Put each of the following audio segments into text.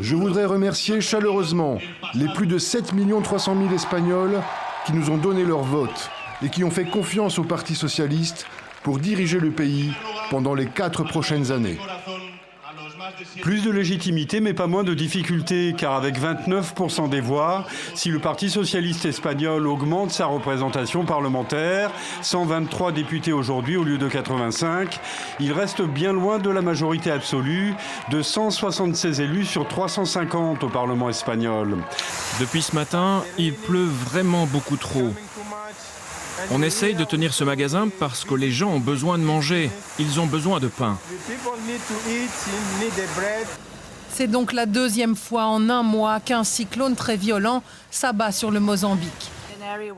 Je voudrais remercier chaleureusement les plus de 7 300 000 Espagnols qui nous ont donné leur vote et qui ont fait confiance au Parti socialiste pour diriger le pays pendant les 4 prochaines années. Plus de légitimité, mais pas moins de difficultés, car avec 29% des voix, si le Parti socialiste espagnol augmente sa représentation parlementaire, 123 députés aujourd'hui au lieu de 85, il reste bien loin de la majorité absolue, de 176 élus sur 350 au Parlement espagnol. Depuis ce matin, il pleut vraiment beaucoup trop. On essaye de tenir ce magasin parce que les gens ont besoin de manger. Ils ont besoin de pain. C'est donc la deuxième fois en un mois qu'un cyclone très violent s'abat sur le Mozambique.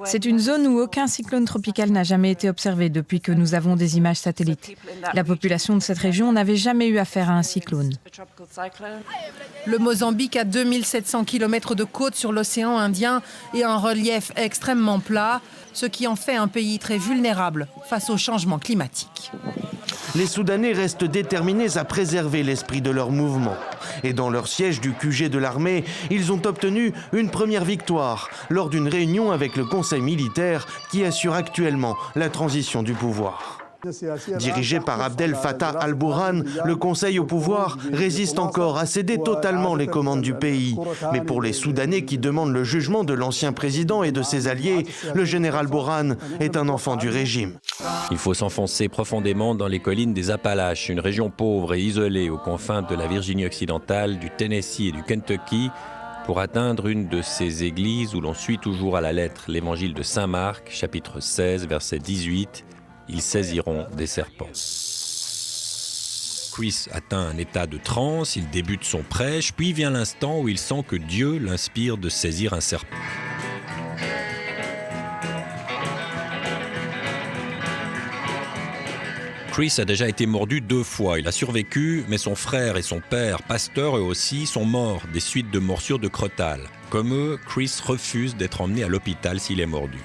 C'est une zone où aucun cyclone tropical n'a jamais été observé depuis que nous avons des images satellites. La population de cette région n'avait jamais eu affaire à un cyclone. Le Mozambique a 2700 km de côte sur l'océan Indien et un relief extrêmement plat, ce qui en fait un pays très vulnérable face au changement climatique. Les Soudanais restent déterminés à préserver l'esprit de leur mouvement. Et dans leur siège du QG de l'armée, ils ont obtenu une première victoire lors d'une réunion avec le Conseil militaire qui assure actuellement la transition du pouvoir. Dirigé par Abdel Fattah al-Burhan, le Conseil au pouvoir résiste encore à céder totalement les commandes du pays. Mais pour les Soudanais qui demandent le jugement de l'ancien président et de ses alliés, le général Burhan est un enfant du régime. Il faut s'enfoncer profondément dans les collines des Appalaches, une région pauvre et isolée aux confins de la Virginie occidentale, du Tennessee et du Kentucky, pour atteindre une de ces églises où l'on suit toujours à la lettre l'évangile de Saint Marc, chapitre 16, verset 18. Ils saisiront des serpents. Chris atteint un état de transe, il débute son prêche, puis vient l'instant où il sent que Dieu l'inspire de saisir un serpent. Chris a déjà été mordu 2 fois. Il a survécu, mais son frère et son père, pasteurs eux aussi, sont morts des suites de morsures de crotale. Comme eux, Chris refuse d'être emmené à l'hôpital s'il est mordu.